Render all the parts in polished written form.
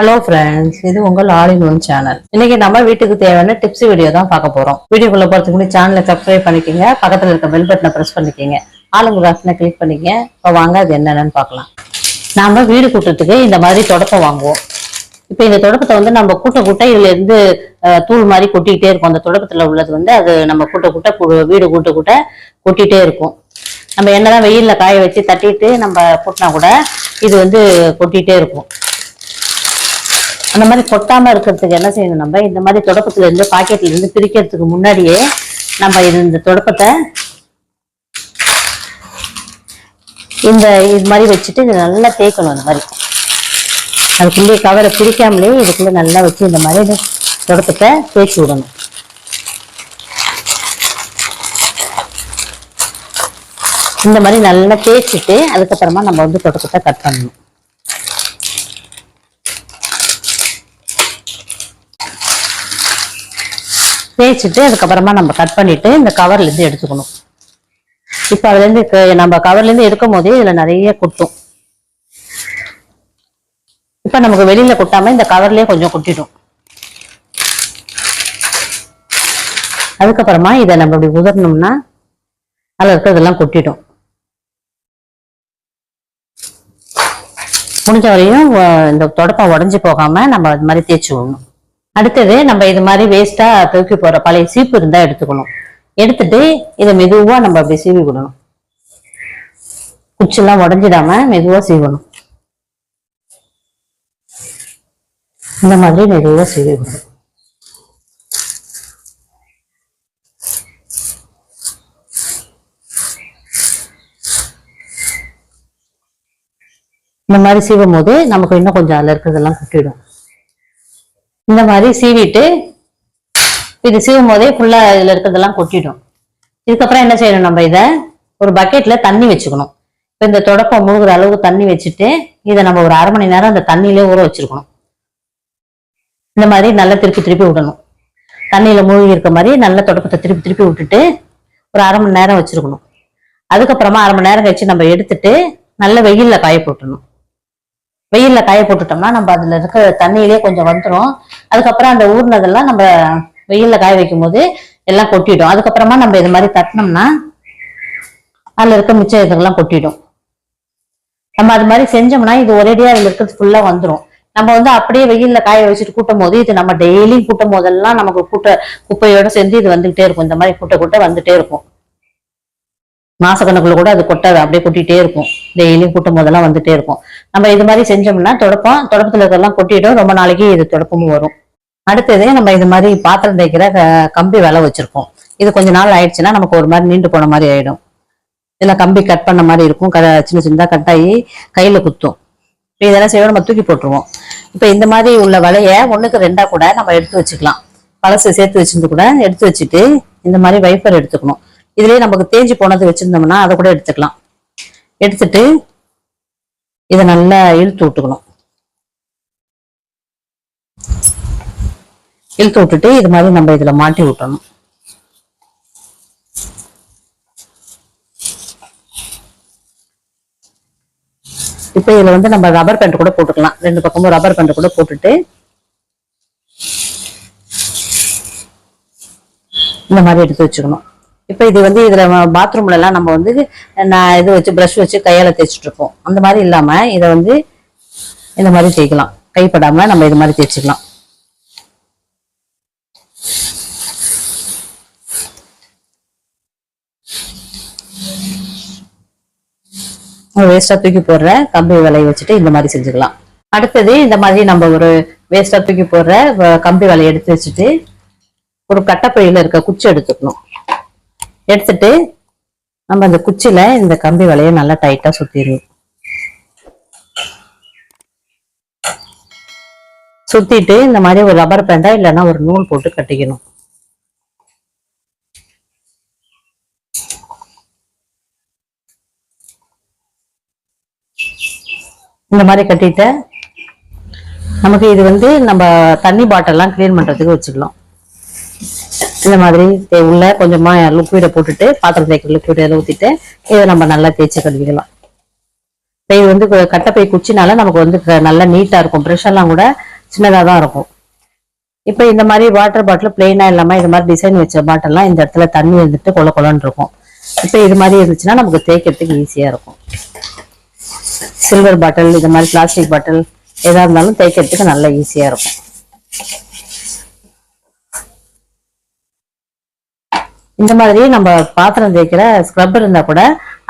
Hello friends, இது உங்கள் all in one channel. இன்னைக்கு நம்ம வீட்டுக்கு தேவையான டிப்ஸ் வீடியோ தான் பார்க்க போறோம். வீடியோக்குள்ள போறதுக்கு முன்னாடி சேனலை சப்ஸ்கிரைப் பண்ணிக்கோங்க, பக்கத்துல இருக்க பெல் பட்டனை பிரஸ் பண்ணிக்கோங்க, ஆளுங்க ஆப்ஷனை கிளிக் பண்ணிக்கங்க. இப்போ வாங்க அது என்னன்னு பார்க்கலாம். நாம வீடு கூட்டுறதுக்கு இந்த மாதிரி தொடப்பம் வாங்குவோம். இப்போ இந்த தொடப்பத்தை வந்து நம்ம கூட்ட இதுல இருந்து தூள் மாதிரி கொட்டிக்கிட்டே இருக்கும். அந்த தொடப்பத்துல உள்ளது வந்து அது நம்ம வீடு கூட்ட கொட்டிகிட்டே இருக்கும். நம்ம என்னதான் வெயில்ல காய வச்சு தட்டிட்டு நம்ம கூட்டினா கூட இது வந்து கொட்டிகிட்டே இருக்கும். அந்த மாதிரி கொட்டாம இருக்கிறதுக்கு என்ன செய்யணும், நம்ம இந்த மாதிரி தொடப்பத்துல இருந்து பாக்கெட்ல இருந்து பிரிக்கிறதுக்கு முன்னாடியே நம்ம இந்த தொடப்பத்தை இது மாதிரி வச்சுட்டு இதை நல்லா தேய்க்கணும். இந்த மாதிரி அதுக்குள்ளே கவரை பிரிக்காமலே இதுக்குள்ள நல்லா வச்சு இந்த மாதிரி தொடப்பத்தை தேய்ச்சி விடணும். இந்த மாதிரி நல்லா தேய்ச்சிட்டு அதுக்கப்புறமா நம்ம வந்து தொடப்பத்தை கட் பண்ணணும். தேய்ச்சிட்டு அதுக்கப்புறமா நம்ம கட் பண்ணிட்டு இந்த கவர்ல இருந்து எடுத்துக்கணும். இப்ப அதுல இருந்து நம்ம கவர்ல இருந்து எடுக்கும் போதே இதுல நிறைய கொட்டும். இப்ப நமக்கு வெளியில கொட்டாம இந்த கவர்லயே கொஞ்சம் கொட்டிடும். அதுக்கப்புறமா இதை நம்ம இப்படி உதறணும்னா அதுல இருக்கிறதெல்லாம் கொட்டிடும். முடிஞ்ச வரையும் இந்த தொடப்பம் உடஞ்சி போகாம நம்ம அது மாதிரி தேய்ச்சி விடணும். அடுத்தது நம்ம இது மாதிரி வேஸ்டா தூக்கி போற பழைய சீப்பு இருந்தா எடுத்துக்கணும். எடுத்துட்டு இதை மெதுவா நம்ம அப்படி சீவி விடணும். குச்செல்லாம் உடஞ்சிடாம மெதுவா சீவணும். இந்த மாதிரி மெதுவா சீவி விடணும். இந்த மாதிரி சீவும் போது நமக்கு இன்னும் கொஞ்சம் அதுல இருக்கிறதெல்லாம் கொட்டிடும். இந்த மாதிரி சீவிட்டு இது சீவும் போதே ஃபுல்லா இதுல இருக்கிறதெல்லாம் கொட்டிடும். இதுக்கப்புறம் என்ன செய்யணும், நம்ம இதை ஒரு பக்கெட்ல தண்ணி வச்சுக்கணும். இப்போ இந்த தொடப்பம் மூழ்கிற அளவுக்கு தண்ணி வச்சுட்டு இதை நம்ம ஒரு 1/2 மணி நேரம் அந்த தண்ணியிலே ஊற வச்சிருக்கணும். இந்த மாதிரி நல்லா திருப்பி விடணும். தண்ணியில மூழ்கி இருக்க மாதிரி நல்ல தொடப்பத்தை திருப்பி விட்டுட்டு ஒரு 1/2 மணி நேரம் வச்சிருக்கணும். அதுக்கப்புறமா 1/2 மணி நேரம் கழிச்சு நம்ம எடுத்துட்டு நல்ல வெயில்ல காய போட்டணும். வெயில்ல காய போட்டுட்டோம்னா நம்ம அதுல இருக்க தண்ணியிலே கொஞ்சம் வந்துடும். அதுக்கப்புறம் அந்த ஊர்னதெல்லாம் நம்ம வெயில்ல காய வைக்கும் போது எல்லாம் கொட்டிடும். அதுக்கப்புறமா நம்ம இது மாதிரி தட்டினோம்னா அதுல இருக்க மிச்சம் இதெல்லாம் கொட்டிடும். நம்ம அது மாதிரி செஞ்சோம்னா இது ஒரேடியா அதுல இருக்கிறது ஃபுல்லா வந்துடும். நம்ம வந்து அப்படியே வெயில்ல காய வச்சுட்டு கூட்டும் போது இது நம்ம டெய்லியும் கூட்டும் போதெல்லாம் நமக்கு குப்பையோட சேர்ந்து இது வந்துகிட்டே இருக்கும். இந்த மாதிரி கூட்ட வந்துட்டே இருக்கும். மாசக்கணக்குல கூட அது கொட்டாது, அப்படியே கொட்டிட்டே இருக்கும். டெய்லியும் கூட்டும் போதெல்லாம் வந்துட்டே இருக்கும். நம்ம இது மாதிரி செஞ்சோம்னா தொடப்பத்துல இருக்கிறதெல்லாம் கொட்டிடும். ரொம்ப நாளைக்கு இது தொடப்பமும் வரும். அடுத்தது நம்ம இது மாதிரி பாத்திரம் தேய்க்கிற கம்பி வேலை வச்சிருக்கோம். இது கொஞ்ச நாள் ஆயிடுச்சுன்னா நமக்கு ஒரு மாதிரி நீண்டு போன மாதிரி ஆயிடும். இதுல கம்பி கட் பண்ண மாதிரி இருக்கும். சின்னதா கட் ஆகி கையில குத்தும். இப்போ இதெல்லாம் செய்வோம், நம்ம தூக்கி போட்டுருவோம். இப்போ இந்த மாதிரி உள்ள வலைய 1க்கு 2 கூட நம்ம எடுத்து வச்சுக்கலாம். பழசு சேர்த்து வச்சிருந்து கூட எடுத்து வச்சுட்டு இந்த மாதிரி வைப்பர் எடுத்துக்கணும். இதுலயே நமக்கு தேஞ்சு போனது வச்சிருந்தோம்னா அதை கூட எடுத்துக்கலாம். எடுத்துட்டு இதை நல்லா இழுத்து விட்டுக்கணும். இழுத்து விட்டுட்டு இது மாதிரி நம்ம இதுல மாட்டி விட்டணும். இப்ப இதுல வந்து நம்ம ரப்பர் பேண்ட் கூட போட்டுக்கலாம். 2 பக்கமும் ரப்பர் பேண்ட் கூட போட்டுட்டு இந்த மாதிரி எடுத்து வச்சுக்கணும். இப்ப இது வந்து இதுல பாத்ரூம்ல எல்லாம் நம்ம வந்து இது வச்சு பிரஷ் வச்சு கையால தேய்ச்சிட்டு இருப்போம். அந்த மாதிரி இல்லாம இதை வந்து இந்த மாதிரி தேய்க்கலாம். கைப்படாம நம்ம இது மாதிரி தேய்ச்சிக்கலாம். வேஸ்டா தூக்கி போடுற கம்பி வலையை வச்சுட்டு இந்த மாதிரி செஞ்சுக்கலாம். அடுத்தது இந்த மாதிரி நம்ம ஒரு வேஸ்டா தூக்கி போடுற கம்பி வலையை எடுத்து வச்சுட்டு ஒரு கட்டப்பையில இருக்க குச்சி எடுத்துக்கணும். எடுத்துட்டு நம்ம அந்த குச்சியில இந்த கம்பி வலையை நல்லா டைட்டா சுத்திடணும். சுத்திட்டு இந்த மாதிரி ஒரு ரப்பர் பேண்டா இல்லைன்னா ஒரு நூல் போட்டு கட்டிக்கணும். இந்த மாதிரி கட்டிட்ட நமக்கு இது வந்து நம்ம தண்ணி பாட்டில்லாம் கிளீன் பண்றதுக்கு வச்சுக்கலாம். இந்த மாதிரி உள்ள கொஞ்சமா லிக்விட போட்டுட்டு பாத்திரம் தேய்க்கிற லிக்விட ஊத்திட்டு இதை நம்ம நல்லா தேய்ச்சி கழுவிக்கலாம். இது வந்து கட்டைப்பை குச்சினால நமக்கு வந்து நல்லா நீட்டா இருக்கும். ப்ரெஷ் எல்லாம் கூட சின்னதா தான் இருக்கும். இப்ப இந்த மாதிரி வாட்டர் பாட்டில் பிளெயினா இல்லாம இது மாதிரி டிசைன் வச்ச பாட்டில்லாம் இந்த இடத்துல தண்ணி இருந்துட்டு கொல கொலன்னு இருக்கும். இப்ப இது மாதிரி இருந்துச்சுன்னா நமக்கு தேய்க்கிறதுக்கு ஈஸியா இருக்கும். சில்வர் பாட்டில், இது மாதிரி பிளாஸ்டிக் பாட்டில் எதா இருந்தாலும் தேய்க்கிறதுக்கு நல்லா ஈஸியா இருக்கும். இந்த மாதிரி நம்ம பாத்திரம் தேய்க்கிற ஸ்க்ரப் இருந்தா கூட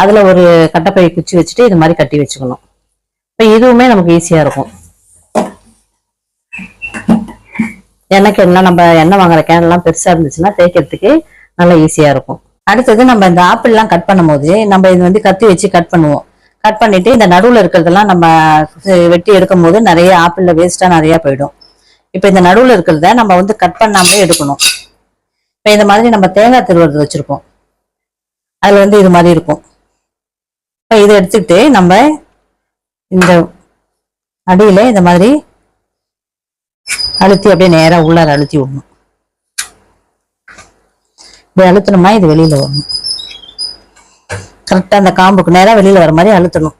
அதுல ஒரு கட்டைப்பை குச்சி வச்சுட்டு இது மாதிரி கட்டி வச்சுக்கணும். இப்ப இதுவுமே நமக்கு ஈஸியா இருக்கும். எண்ணெய் கேன்ல நம்ம எண்ணெய் வாங்குற கேன் எல்லாம் பெருசா இருந்துச்சுன்னா தேய்க்கிறதுக்கு நல்லா ஈஸியா இருக்கும். அடுத்தது நம்ம இந்த ஆப்பிள் எல்லாம் கட் பண்ணும் போது நம்ம இது வந்து கத்தி வச்சு கட் பண்ணுவோம். கட் பண்ணிட்டு இந்த நடுவுல இருக்கிறதெல்லாம் நம்ம வெட்டி எடுக்கும் போது நிறைய ஆப்பிள்ல வேஸ்டா நிறைய போயிடும். இப்ப இந்த நடுவுல இருக்கிறத நம்ம வந்து கட் பண்ணாமலே எடுக்கணும். இப்ப இந்த மாதிரி நம்ம தேங்காய் திருவுறது வச்சிருப்போம், அதுல வந்து இது மாதிரி இருக்கும். இப்ப இதை எடுத்துக்கிட்டு நம்ம இந்த அடியில இந்த மாதிரி அழுத்தி அப்படியே நேரா உள்ளார அழுத்தி விடணும். இப்படி அழுத்தணும்னா இது வெளியில வரணும். கரெக்டா அந்த காம்புக்கு நேரா வெளியில வர மாதிரி அழுத்தணும்.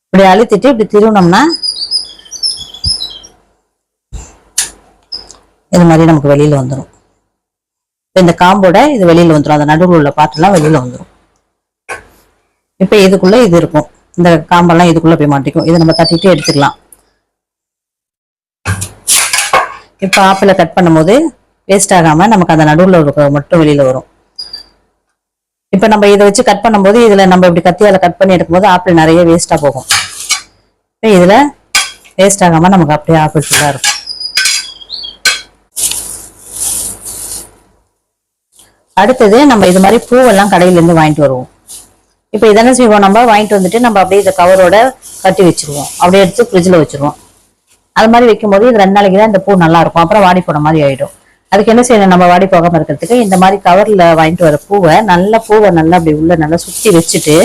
இப்படி அழுத்திட்டு இப்படி திருவினோம்னா இது மாதிரி நமக்கு வெளியில வந்துடும். இந்த காம்போட இது வெளியில வந்துடும். அந்த நடுவில் உள்ள பாட்டெல்லாம் வெளியில வந்துடும். இப்ப இதுக்குள்ள இது இருக்கும். இந்த காம்பெல்லாம் இதுக்குள்ள போய் மாட்டிக்கும். இதை நம்ம தட்டிட்டு எடுத்துக்கலாம். இப்ப ஆப்பிள கட் பண்ணும் போது வேஸ்ட் ஆகாம நமக்கு அந்த நடுவில் மட்டும் வெளியில வரும். இப்ப நம்ம இதை வச்சு கட் பண்ணும் போது இதுல நம்ம இப்படி கத்தியால கட் பண்ணி எடுக்கும் போது ஆப்பிள் நிறைய வேஸ்டா போகும். இதுல வேஸ்ட் ஆகாம நமக்கு அப்படியே ஆப்பிள் ஃபுல்லா இருக்கும். அடுத்தது நம்ம இது மாதிரி பூவெல்லாம் கடையில இருந்து வாங்கிட்டு வருவோம். இப்ப இதென்ன செய்வோம், நம்ம வாங்கிட்டு வந்துட்டு நம்ம அப்படியே இந்த கவரோட கட்டி வச்சிருவோம். அப்படியே எடுத்து ஃப்ரிட்ஜ்ல வச்சிருவோம். அது மாதிரி வைக்கும் போது இது 2 நாளைக்கு தான் இந்த பூ நல்லா இருக்கும். அப்புறம் வாடி போன மாதிரி ஆயிடும். அதுக்கு என்ன செய்யணும், நம்ம வாடி போகாம இருக்கிறதுக்கு இந்த மாதிரி கவர்ல வாங்கிட்டு வர பூவை நல்லா அப்படி உள்ள நல்லா சுத்தி வச்சுட்டு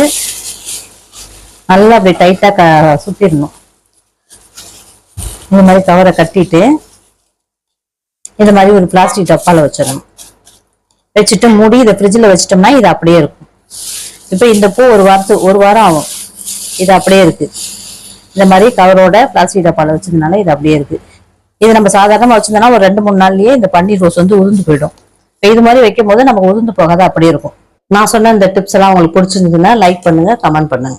நல்லா அப்படி டைட்டா சுத்திடணும். இந்த மாதிரி கவரை கட்டிட்டு இந்த மாதிரி ஒரு பிளாஸ்டிக் டப்பால வச்சிடணும். வச்சுட்டு மூடி இதை ஃப்ரிட்ஜில் வச்சிட்டோம்னா இது அப்படியே இருக்கும். இப்போ இந்த பூ ஒரு வாரம் ஆகும். இது அப்படியே இருக்கு. இந்த மாதிரி கவரோட பிளாஸ்டிக் டப்பால வச்சிருந்தனால இது அப்படியே இருக்கு. இது நம்ம சாதாரணமா வச்சிருந்தோம்னா ஒரு 2-3 நாள்லயே இந்த பன்னீர் ரோஸ் வந்து உதிர்ந்து போயிடும். இது மாதிரி வைக்கும் போது நமக்கு உதிர்ந்து போகாத அப்படியே இருக்கும். நான் சொன்ன இந்த டிப்ஸ் எல்லாம் உங்களுக்கு பிடிச்சிருந்ததுன்னா லைக் பண்ணுங்க, கமெண்ட் பண்ணுங்க.